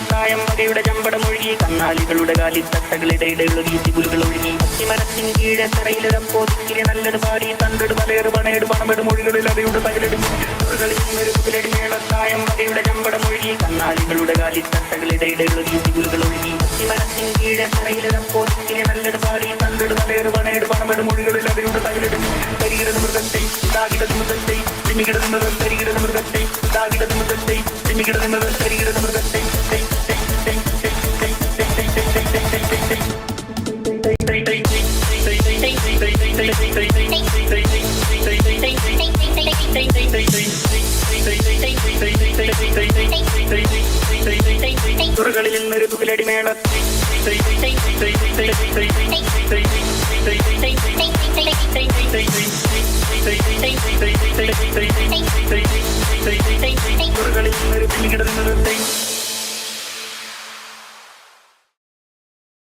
തായം വകയുടെ ചമ്പടമൊഴുകി കന്നാലികളുടെ കാലിത്തട്ടകളിടയിടൊഴുകി തികുലുകൾ ഒഴുകി അത്തിമരത്തിൻ കീഴെ തറയിലിടപ്പോ തിക്കിരി നല്ലത് പാടി തണ്ടട് പലയട് പണയട് പണമെട് മൊഴികളിൽ അവയുടെ തകലിടും തായം വകയുടെ ചമ്പടമൊഴുകി കന്നാലികളുടെ കാലിത്തട്ടകളിടയിടൊഴുകി തികുലുകൾ ഒഴുകി അത്തിമരത്തിൻ കീഴെ തറയിലിടപ്പോ തിക്കിരി നല്ലത് പാടി തണ്ടട് പലയട് പണയട് പണമെട് മൊഴികളിൽ അവയുടെ തകലിടും തരികിടത് മൃഗത്തെ താകിടത് മൃഗത്തെ തിമികിടത് മൃഗം തരികിടത് മൃഗത്തെ താകിടത് മൃഗത്തെ തിമികിടത് മൃഗം തരികിടത് മൃഗത്തെ തുറകളിൽ നിന്നൊരു തുകിലടിമേള തുറകളിൽ നിന്നൊരു പിന്നികിട